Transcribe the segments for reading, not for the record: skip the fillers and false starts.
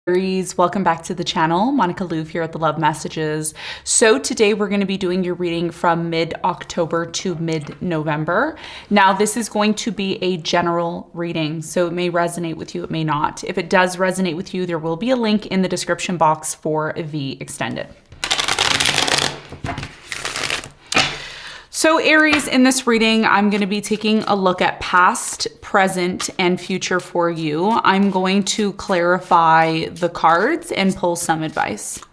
Aries, welcome back to the channel. Monica LUVE here at the Love Messages. So today we're going to be doing your reading from mid-October to mid-November. Now this is going to be a general reading, so it may resonate with you, it may not. If it does resonate with you, there will be a link in the description box for the extended. So Aries, in this reading, I'm going to be taking a look at past, present, and future for you. I'm going to clarify the cards and pull some advice.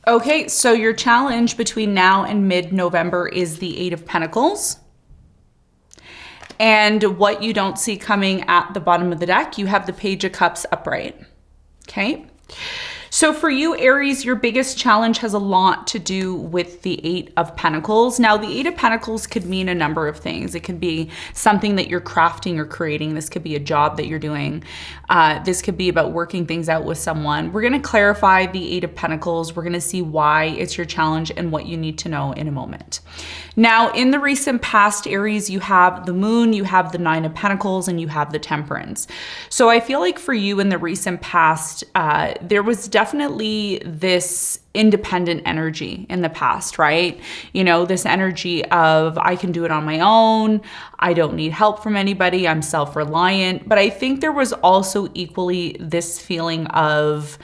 Okay, so your challenge between now and mid-November is the Eight of Pentacles. And what you don't see coming at the bottom of the deck, you have the Page of Cups upright. Okay, so for you, Aries, your biggest challenge has a lot to do with the Eight of Pentacles. Now, the Eight of Pentacles could mean a number of things. It could be something that you're crafting or creating. This could be a job that you're doing. This could be about working things out with someone. We're going to clarify the Eight of Pentacles. We're going to see why it's your challenge and what you need to know in a moment. Now, in the recent past, Aries, you have the Moon, you have the Nine of Pentacles, and you have the Temperance. So I feel like for you in the recent past, there was definitely this independent energy in the past, right? You know, this energy of I can do it on my own. I don't need help from anybody. I'm self-reliant. But I think there was also equally this feeling of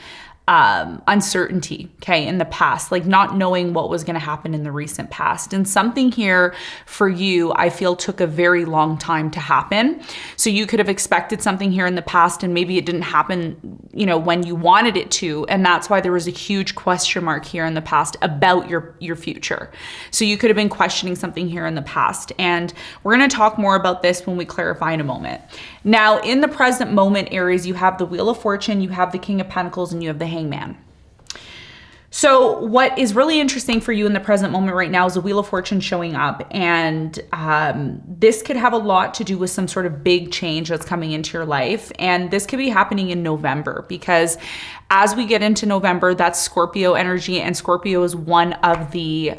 uncertainty, okay, in the past, like not knowing what was going to happen in the recent past. And something here for you, I feel, took a very long time to happen. So you could have expected something here in the past and maybe it didn't happen, you know, when you wanted it to. And that's why there was a huge question mark here in the past about your future. So you could have been questioning something here in the past. And we're going to talk more about this when we clarify in a moment. Now, in the present moment, Aries, you have the Wheel of Fortune, you have the King of Pentacles, and you have the Hangman. So what is really interesting for you in the present moment right now is the Wheel of Fortune showing up. And this could have a lot to do with some sort of big change that's coming into your life. And this could be happening in November, because as we get into November, that's Scorpio energy. And Scorpio is one of the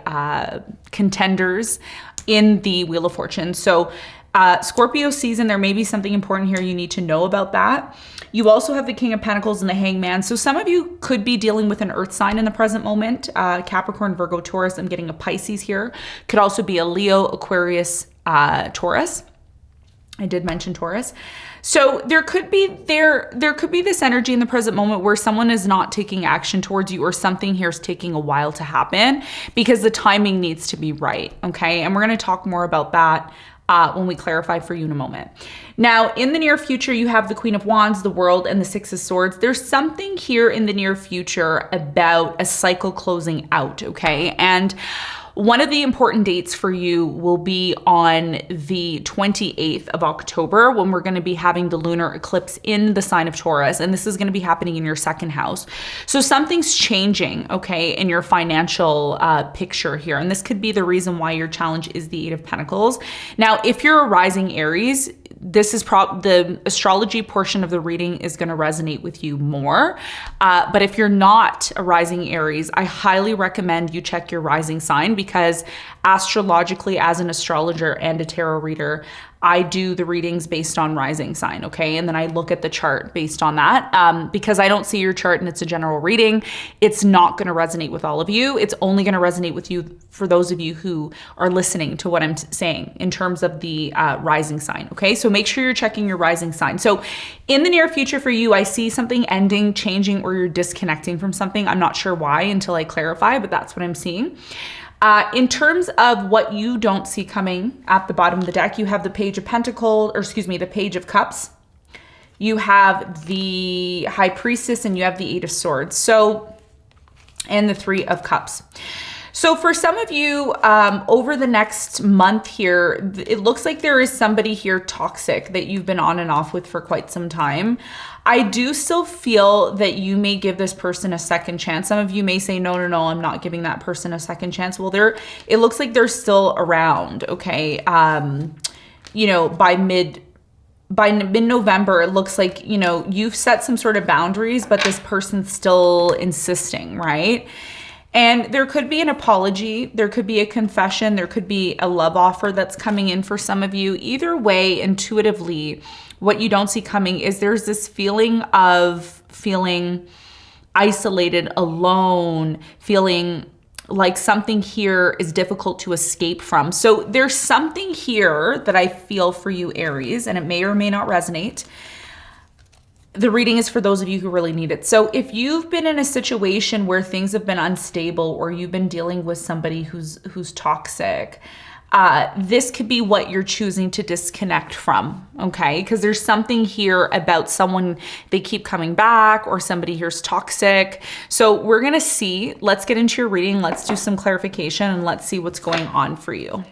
contenders in the Wheel of Fortune. So Scorpio season, there may be something important here you need to know about that. You also have the King of Pentacles and the Hangman. So some of you could be dealing with an earth sign in the present moment. Capricorn, Virgo, Taurus. I'm getting a Pisces here. Could also be a Leo, Aquarius, Taurus. I did mention Taurus. So there could be this energy in the present moment where someone is not taking action towards you, or something here is taking a while to happen because the timing needs to be right. Okay. And we're going to talk more about that when we clarify for you in a moment. Now, in the near future, you have the Queen of Wands, the World, and the Six of Swords. There's something here in the near future about a cycle closing out, okay? And one of the important dates for you will be on the 28th of October, when we're going to be having the lunar eclipse in the sign of Taurus. And this is going to be happening in your second house. So something's changing, okay, in your financial picture here. And this could be the reason why your challenge is the Eight of Pentacles. Now, if you're a rising Aries, this is the astrology portion of the reading is going to resonate with you more. But if you're not a rising Aries, I highly recommend you check your rising sign, because astrologically, as an astrologer and a tarot reader, I do the readings based on rising sign, okay? And then I look at the chart based on that. Because I don't see your chart and it's a general reading, it's not going to resonate with all of you. It's only going to resonate with you for those of you who are listening to what I'm saying in terms of the rising sign, okay? So make sure you're checking your rising sign. So in the near future for you, I see something ending, changing, or you're disconnecting from something. I'm not sure why until I clarify, but that's what I'm seeing. In terms of what you don't see coming at the bottom of the deck, you have the Page of Pentacles, or excuse me, the Page of Cups. You have the High Priestess, and you have the Eight of Swords. So, and the Three of Cups. So for some of you, over the next month here, it looks like there is somebody here toxic that you've been on and off with for quite some time. I do still feel that you may give this person a second chance. Some of you may say, no, I'm not giving that person a second chance. Well, it looks like they're still around, okay? You know, by mid-November, it looks like, you know, you've set some sort of boundaries, but this person's still insisting, right? And there could be an apology, there could be a confession, there could be a love offer that's coming in for some of you. Either way, intuitively, what you don't see coming is there's this feeling of feeling isolated, alone, feeling like something here is difficult to escape from. So there's something here that I feel for you, Aries, and it may or may not resonate. The reading is for those of you who really need it. So if you've been in a situation where things have been unstable, or you've been dealing with somebody who's toxic, this could be what you're choosing to disconnect from, okay? Because there's something here about someone, they keep coming back, or somebody here's toxic. So we're gonna see, let's get into your reading, let's do some clarification, and let's see what's going on for you.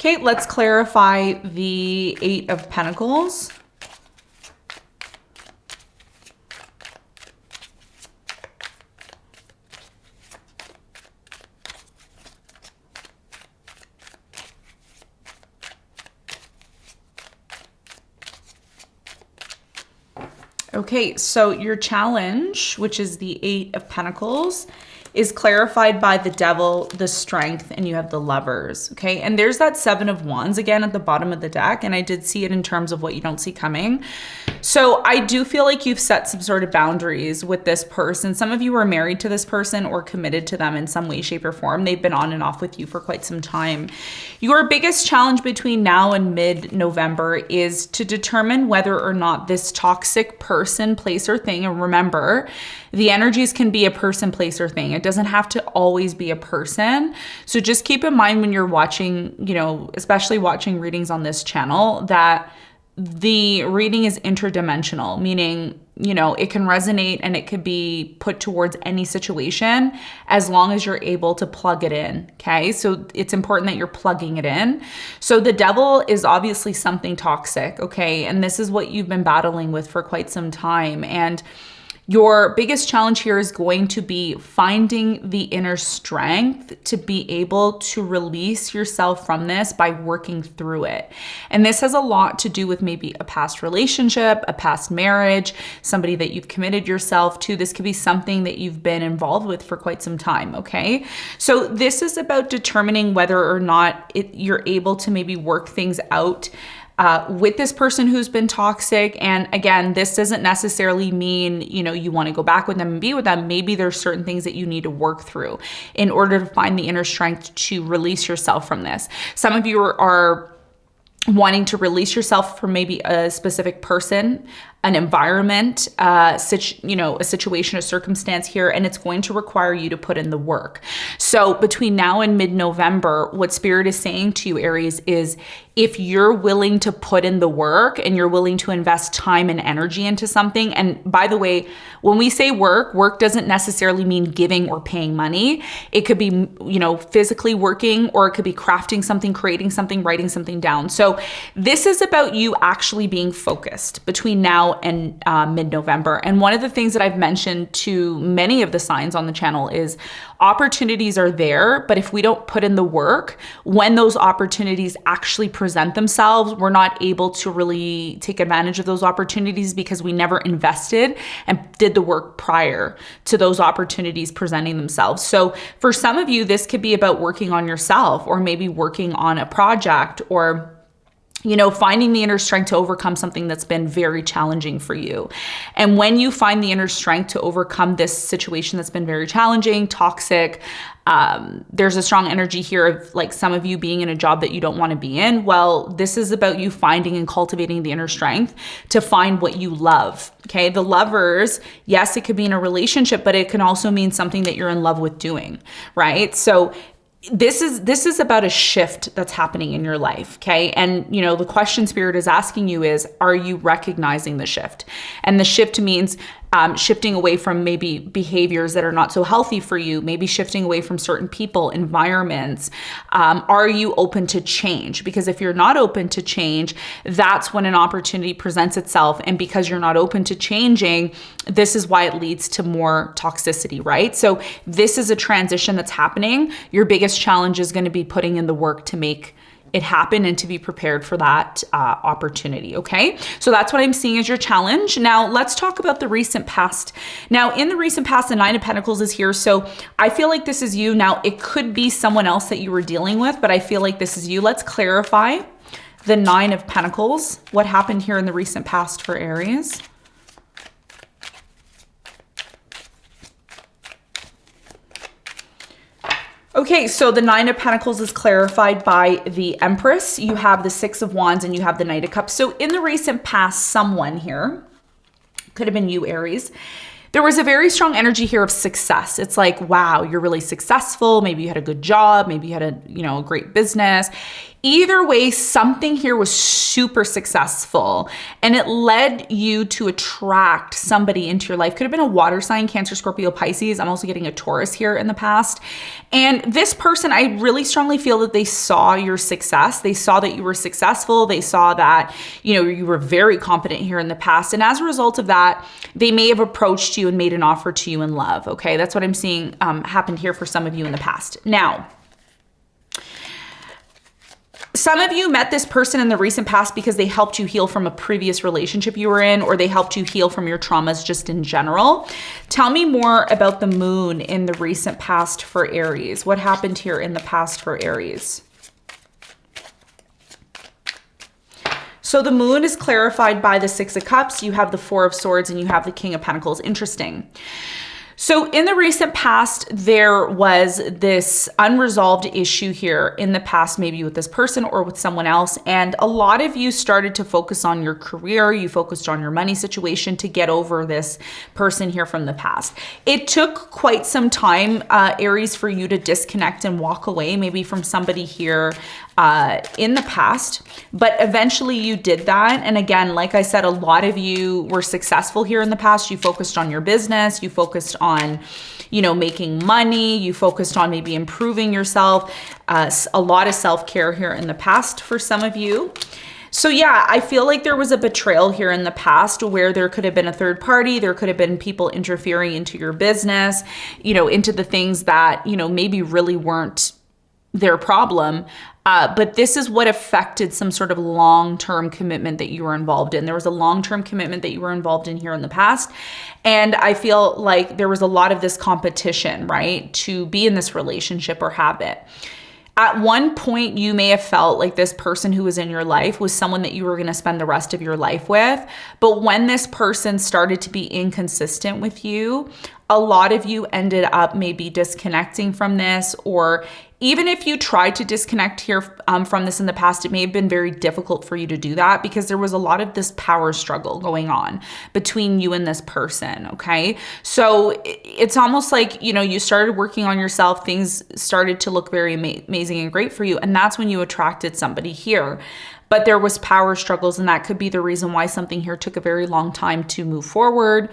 Okay, let's clarify the Eight of Pentacles. Okay, so your challenge, which is the Eight of Pentacles, is clarified by the Devil, the Strength, and you have the Lovers, okay? And there's that Seven of Wands again at the bottom of the deck, and I did see it in terms of what you don't see coming. So I do feel like you've set some sort of boundaries with this person. Some of you are married to this person or committed to them in some way, shape, or form. They've been on and off with you for quite some time. Your biggest challenge between now and mid-November is to determine whether or not this toxic person, place, or thing, and remember, the energies can be a person, place, or thing. It doesn't have to always be a person. So just keep in mind when you're watching, you know, especially watching readings on this channel, that the reading is interdimensional, meaning, you know, it can resonate and it could be put towards any situation as long as you're able to plug it in, okay? So it's important that you're plugging it in. So the Devil is obviously something toxic, okay? And this is what you've been battling with for quite some time. And your biggest challenge here is going to be finding the inner strength to be able to release yourself from this by working through it. And this has a lot to do with maybe a past relationship, a past marriage, somebody that you've committed yourself to. This could be something that you've been involved with for quite some time, okay? So this is about determining whether or not you're able to maybe work things out with this person who's been toxic. And again, this doesn't necessarily mean, you know, you want to go back with them and be with them. Maybe there's certain things that you need to work through in order to find the inner strength to release yourself from this. Some of you are wanting to release yourself from maybe a specific person, an environment, a situation, a circumstance here, and it's going to require you to put in the work. So between now and mid-November, what Spirit is saying to you, Aries, is if you're willing to put in the work and you're willing to invest time and energy into something, and by the way, when we say work doesn't necessarily mean giving or paying money. It could be, you know, physically working, or it could be crafting something, creating something, writing something down. So this is about you actually being focused between now and mid-November. And one of the things that I've mentioned to many of the signs on the channel is opportunities are there, but if we don't put in the work, when those opportunities actually present themselves, we're not able to really take advantage of those opportunities because we never invested and did the work prior to those opportunities presenting themselves. So for some of you, this could be about working on yourself, or maybe working on a project, or you know, finding the inner strength to overcome something that's been very challenging for you. And when you find the inner strength to overcome this situation that's been very challenging, toxic, there's a strong energy here of like some of you being in a job that you don't want to be in. Well, this is about you finding and cultivating the inner strength to find what you love. Okay. The Lovers, yes, it could be in a relationship, but it can also mean something that you're in love with doing, right? So this is about a shift that's happening in your life, okay? And you know, the question Spirit is asking you is, are you recognizing the shift? And the shift means shifting away from maybe behaviors that are not so healthy for you, maybe shifting away from certain people, environments. Are you open to change? Because if you're not open to change, that's when an opportunity presents itself. And because you're not open to changing, this is why it leads to more toxicity, right? So this is a transition that's happening. Your biggest challenge is going to be putting in the work to make it happen and to be prepared for that opportunity, okay? So that's what I'm seeing as your challenge. Now, let's talk about the recent past. Now, in the recent past, the Nine of Pentacles is here. So I feel like this is you. Now, it could be someone else that you were dealing with, but I feel like this is you. Let's clarify the Nine of Pentacles. What happened here in the recent past for Aries? Okay, so the Nine of Pentacles is clarified by the Empress. You have the Six of Wands and you have the Knight of Cups. So in the recent past, someone here, could have been you, Aries, there was a very strong energy here of success. It's like, wow, you're really successful. Maybe you had a good job. Maybe you had a great business. Either way, something here was super successful and it led you to attract somebody into your life. Could have been a water sign, Cancer, Scorpio, Pisces. I'm also getting a Taurus here in the past. And this person, I really strongly feel that they saw your success. They saw that you were successful. They saw that, you were very competent here in the past. And as a result of that, they may have approached you and made an offer to you in love. Okay, that's what I'm seeing happened here for some of you in the past. Now, some of you met this person in the recent past because they helped you heal from a previous relationship you were in, or they helped you heal from your traumas just in general. Tell me more about the moon in the recent past for Aries. What happened here in the past for Aries? So the moon is clarified by the Six of Cups. You have the Four of Swords and you have the King of Pentacles. Interesting. So in the recent past, there was this unresolved issue here in the past, maybe with this person or with someone else. And a lot of you started to focus on your career. You focused on your money situation to get over this person here from the past. It took quite some time, Aries, for you to disconnect and walk away, maybe from somebody here in the past, but eventually you did that. And again, like I said, a lot of you were successful here in the past. You focused on your business, you focused on, making money, you focused on maybe improving yourself, a lot of self-care here in the past for some of you. So yeah, I feel like there was a betrayal here in the past where there could have been a third party. There could have been people interfering into your business, into the things that, maybe really weren't their problem. But this is what affected some sort of long-term commitment that you were involved in. There was a long-term commitment that you were involved in here in the past. And I feel like there was a lot of this competition, right, to be in this relationship or have it. At one point, you may have felt like this person who was in your life was someone that you were going to spend the rest of your life with. But when this person started to be inconsistent with you, a lot of you ended up maybe disconnecting from this, or even if you tried to disconnect here from this in the past, it may have been very difficult for you to do that because there was a lot of this power struggle going on between you and this person, okay? So it's almost like, you started working on yourself, things started to look very amazing and great for you, and that's when you attracted somebody here. But there was power struggles, and that could be the reason why something here took a very long time to move forward,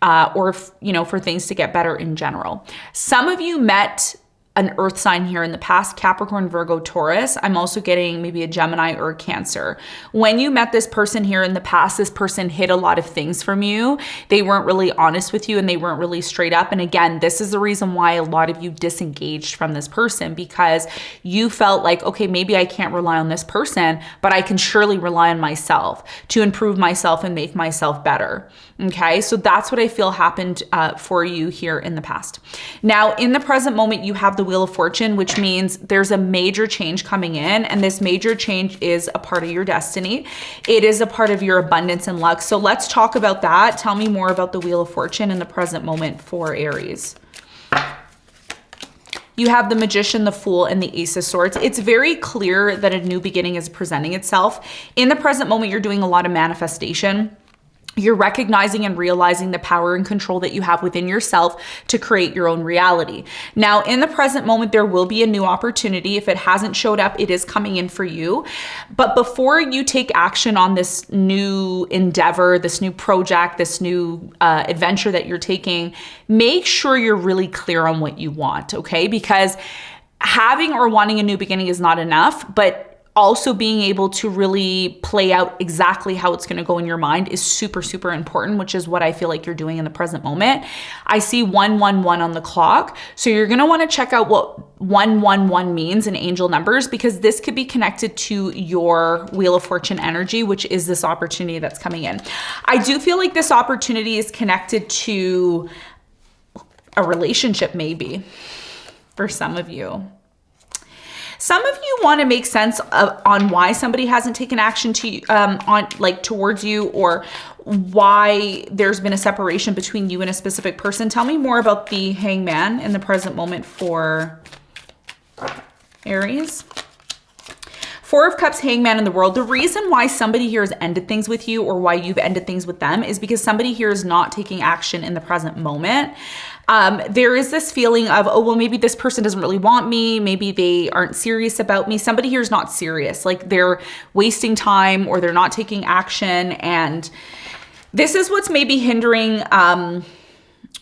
or for things to get better in general. Some of you met an earth sign here in the past, Capricorn, Virgo, Taurus. I'm also getting maybe a Gemini or a Cancer. When you met this person here in the past, this person hid a lot of things from you. They weren't really honest with you and they weren't really straight up. And again, this is the reason why a lot of you disengaged from this person, because you felt like, okay, maybe I can't rely on this person, but I can surely rely on myself to improve myself and make myself better. Okay, so that's what I feel happened for you here in the past. Now, in the present moment, you have the Wheel of Fortune, which means there's a major change coming in, and this major change is a part of your destiny. It is a part of your abundance and luck. So let's talk about that. Tell me more about the Wheel of Fortune in the present moment for Aries. You have the Magician, the Fool, and the Ace of Swords. It's very clear that a new beginning is presenting itself. In the present moment, you're doing a lot of manifestation. You're recognizing and realizing the power and control that you have within yourself to create your own reality. Now, in the present moment, there will be a new opportunity. If it hasn't showed up, it is coming in for you. But before you take action on this new endeavor, this new project, this new adventure that you're taking, make sure you're really clear on what you want, okay? Because having or wanting a new beginning is not enough, but also being able to really play out exactly how it's going to go in your mind is super, super important, which is what I feel like you're doing in the present moment. I see 111 on the clock. So you're going to want to check out what 111 means in angel numbers, because this could be connected to your Wheel of Fortune energy, which is this opportunity that's coming in. I do feel like this opportunity is connected to a relationship, maybe, for some of you. Some of you want to make sense on why somebody hasn't taken action towards you, or why there's been a separation between you and a specific person. Tell me more about the Hangman in the present moment for Aries. Four of Cups, Hangman in the World. The reason why somebody here has ended things with you, or why you've ended things with them, is because somebody here is not taking action in the present moment. There is this feeling of, oh, well, maybe this person doesn't really want me. Maybe they aren't serious about me. Somebody here is not serious. Like, they're wasting time, or they're not taking action. And this is what's maybe hindering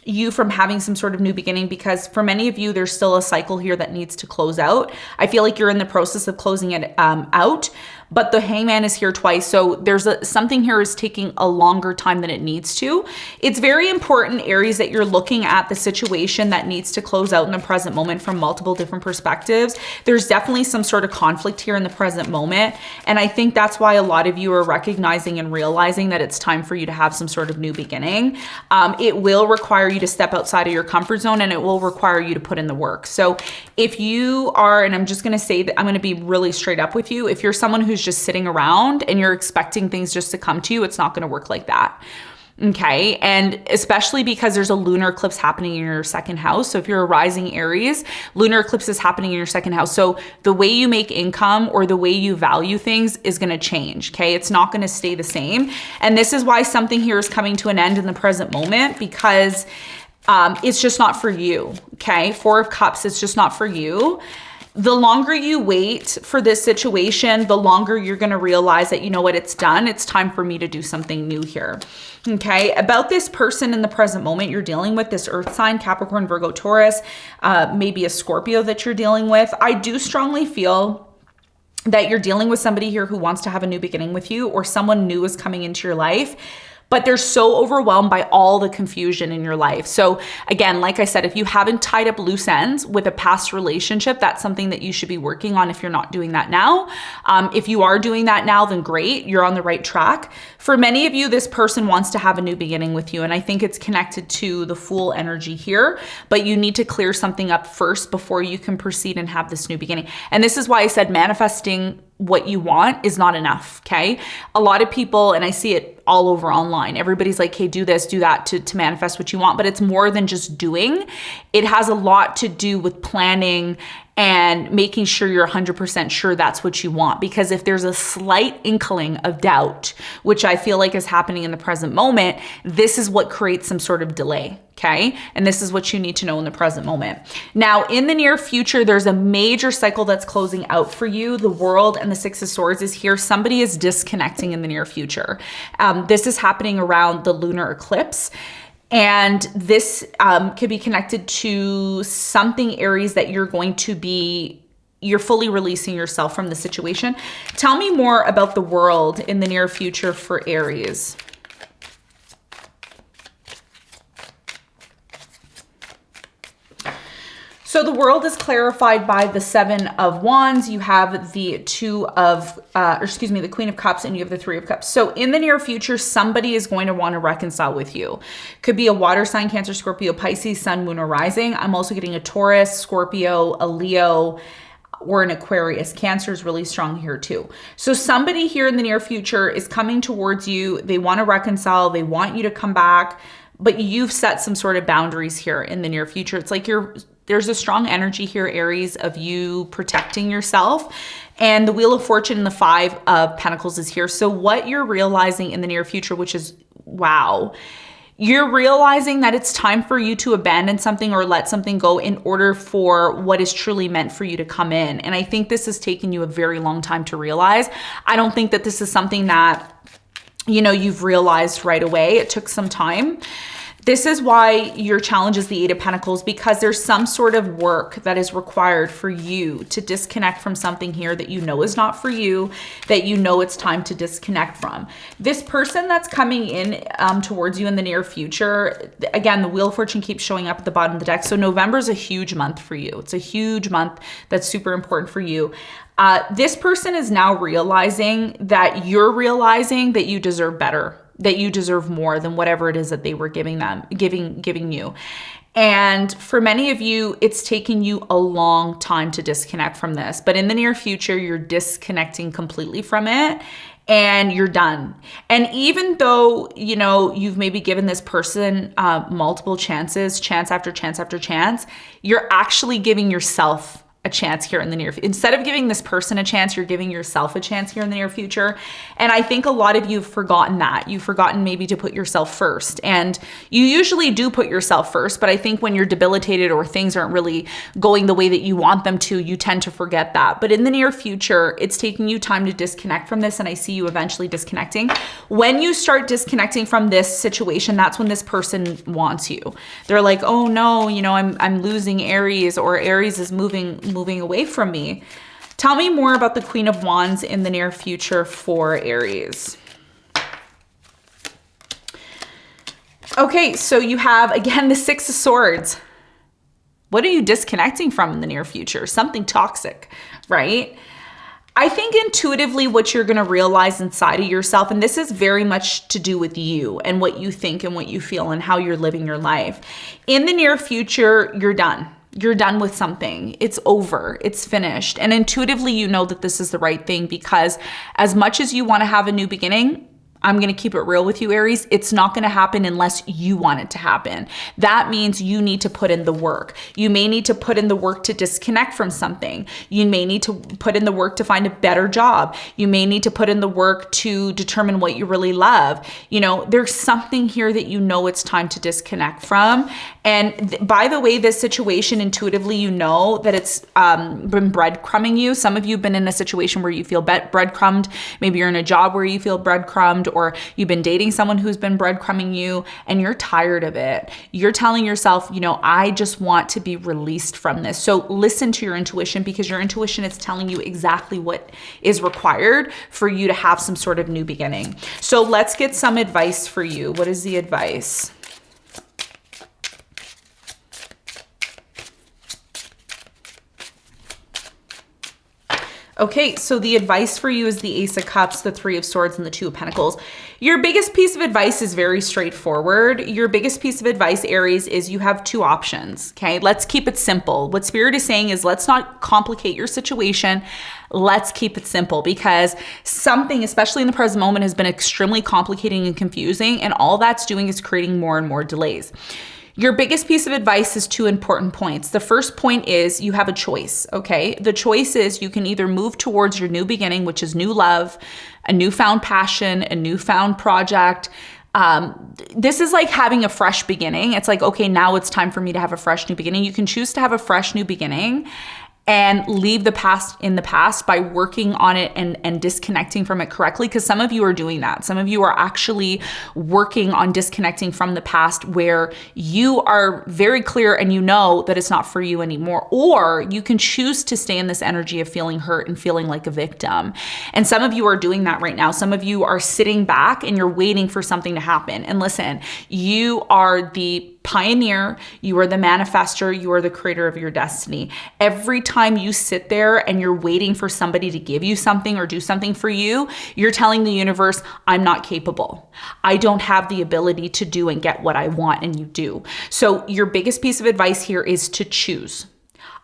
you from having some sort of new beginning, because for many of you, there's still a cycle here that needs to close out. I feel like you're in the process of closing it out, but the Hangman is here twice. So there's something here is taking a longer time than it needs to. It's very important, Aries, that you're looking at the situation that needs to close out in the present moment from multiple different perspectives. There's definitely some sort of conflict here in the present moment. And I think that's why a lot of you are recognizing and realizing that it's time for you to have some sort of new beginning. It will require you to step outside of your comfort zone, and it will require you to put in the work. So if you are, and I'm just going to say that I'm going to be really straight up with you, if you're someone who's just sitting around and you're expecting things just to come to you, it's not going to work like that. Okay. And especially because there's a lunar eclipse happening in your second house. So if you're a rising Aries, lunar eclipse is happening in your second house. So the way you make income, or the way you value things, is going to change. Okay. It's not going to stay the same. And this is why something here is coming to an end in the present moment, because it's just not for you. Okay. Four of Cups, it's just not for you. The longer you wait for this situation, the longer you're going to realize that, you know what, it's done. It's time for me to do something new here. Okay. About this person in the present moment you're dealing with, this earth sign, Capricorn, Virgo, Taurus, maybe a Scorpio that you're dealing with. I do strongly feel that you're dealing with somebody here who wants to have a new beginning with you, or someone new is coming into your life, but they're so overwhelmed by all the confusion in your life. So again, like I said, if you haven't tied up loose ends with a past relationship, that's something that you should be working on if you're not doing that now. If you are doing that now, then great, you're on the right track. For many of you, this person wants to have a new beginning with you, and I think it's connected to the Fool energy here, but you need to clear something up first before you can proceed and have this new beginning. And this is why I said manifesting what you want is not enough, okay? A lot of people, and I see it all over online, everybody's like, hey, do this, do that to manifest what you want, but it's more than just doing. It has a lot to do with planning and making sure you're 100% sure that's what you want. Because if there's a slight inkling of doubt, which I feel like is happening in the present moment, this is what creates some sort of delay, okay? And this is what you need to know in the present moment. Now, in the near future, there's a major cycle that's closing out for you. The World and the Six of Swords is here. Somebody is disconnecting in the near future. This is happening around the lunar eclipse. And this could be connected to something, Aries, that you're fully releasing yourself from the situation. Tell me more about the World in the near future for Aries. So the World is clarified by the Seven of Wands. You have the the Queen of Cups, and you have the Three of Cups. So in the near future, somebody is going to want to reconcile with you. Could be a water sign, Cancer, Scorpio, Pisces, Sun, Moon, or Rising. I'm also getting a Taurus, Scorpio, a Leo, or an Aquarius. Cancer is really strong here too. So somebody here in the near future is coming towards you. They want to reconcile. They want you to come back, but you've set some sort of boundaries here in the near future. It's like there's a strong energy here, Aries, of you protecting yourself. And the Wheel of Fortune and the Five of Pentacles is here. So what you're realizing in the near future, which is wow. You're realizing that it's time for you to abandon something or let something go in order for what is truly meant for you to come in. And I think this has taken you a very long time to realize. I don't think that this is something that, you know, you've realized right away. It took some time. This is why your challenge is the Eight of Pentacles, because there's some sort of work that is required for you to disconnect from something here that you know is not for you, that you know it's time to disconnect from. This person that's coming in towards you in the near future, again, the Wheel of Fortune keeps showing up at the bottom of the deck. So November is a huge month for you. It's a huge month that's super important for you. This person is now realizing that you're realizing that you deserve better, that you deserve more than whatever it is that they were giving you. And for many of you, it's taken you a long time to disconnect from this, but in the near future, you're disconnecting completely from it and you're done. And even though, you know, you've maybe given this person multiple chances, chance after chance after chance, you're actually giving yourself a chance here in the near future. Instead of giving this person a chance, you're giving yourself a chance here in the near future. And I think a lot of you have forgotten that. You've forgotten maybe to put yourself first. And you usually do put yourself first, but I think when you're debilitated or things aren't really going the way that you want them to, you tend to forget that. But in the near future, it's taking you time to disconnect from this, and I see you eventually disconnecting. When you start disconnecting from this situation, that's when this person wants you. They're like, oh no, you know, I'm losing Aries, or Aries is moving away from me. Tell me more about the Queen of Wands in the near future for Aries. Okay, so you have, again, the Six of Swords. What are you disconnecting from in the near future? Something toxic, right? I think intuitively what you're going to realize inside of yourself, and this is very much to do with you and what you think and what you feel and how you're living your life. In the near future, you're done. You're done with something. It's over. It's finished. And intuitively, you know that this is the right thing, because as much as you want to have a new beginning, I'm going to keep it real with you, Aries. It's not going to happen unless you want it to happen. That means you need to put in the work. You may need to put in the work to disconnect from something. You may need to put in the work to find a better job. You may need to put in the work to determine what you really love. You know, there's something here that you know it's time to disconnect from. And by the way, this situation, intuitively, you know that it's been breadcrumbing you. Some of you have been in a situation where you feel breadcrumbed. Maybe you're in a job where you feel breadcrumbed, or you've been dating someone who's been breadcrumbing you and you're tired of it. You're telling yourself, you know, I just want to be released from this. So listen to your intuition, because your intuition is telling you exactly what is required for you to have some sort of new beginning. So let's get some advice for you. What is the advice? Okay, so the advice for you is the Ace of Cups, the Three of Swords, and the Two of Pentacles. Your biggest piece of advice is very straightforward. Your biggest piece of advice, Aries, is you have two options, okay? Let's keep it simple. What Spirit is saying is let's not complicate your situation. Let's keep it simple, because something, especially in the present moment, has been extremely complicating and confusing, and all that's doing is creating more and more delays. Your biggest piece of advice is two important points. The first point is you have a choice, okay? The choice is you can either move towards your new beginning, which is new love, a newfound passion, a newfound project. This is like having a fresh beginning. It's like, okay, now it's time for me to have a fresh new beginning. You can choose to have a fresh new beginning and leave the past in the past by working on it and disconnecting from it correctly. Because some of you are doing that. Some of you are actually working on disconnecting from the past, where you are very clear and you know that it's not for you anymore. Or you can choose to stay in this energy of feeling hurt and feeling like a victim. And some of you are doing that right now. Some of you are sitting back and you're waiting for something to happen. And listen, you are the pioneer, you are the manifester, you are the creator of your destiny. Every time you sit there and you're waiting for somebody to give you something or do something for you, you're telling the universe, I'm not capable. I don't have the ability to do and get what I want, and you do. So your biggest piece of advice here is to choose.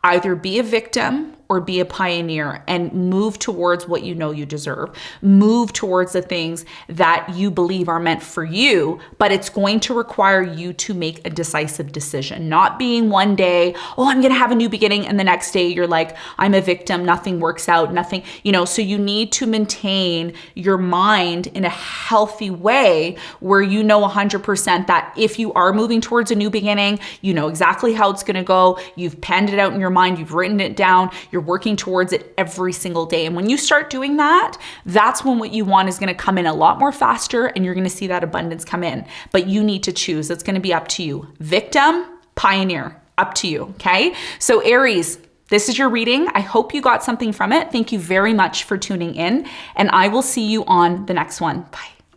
Either be a victim or be a pioneer and move towards what you know you deserve. Move towards the things that you believe are meant for you, but it's going to require you to make a decisive decision, not being one day, oh, I'm going to have a new beginning, and the next day you're like, I'm a victim, nothing works out, nothing, so you need to maintain your mind in a healthy way where you know 100% that if you are moving towards a new beginning, you know exactly how it's going to go. You've penned it out in your mind, you've written it down, you're working towards it every single day. And when you start doing that, that's when what you want is going to come in a lot more faster, and you're going to see that abundance come in. But you need to choose. It's going to be up to you. Victim, pioneer, up to you. Okay. So Aries, this is your reading. I hope you got something from it. Thank you very much for tuning in, and I will see you on the next one. Bye.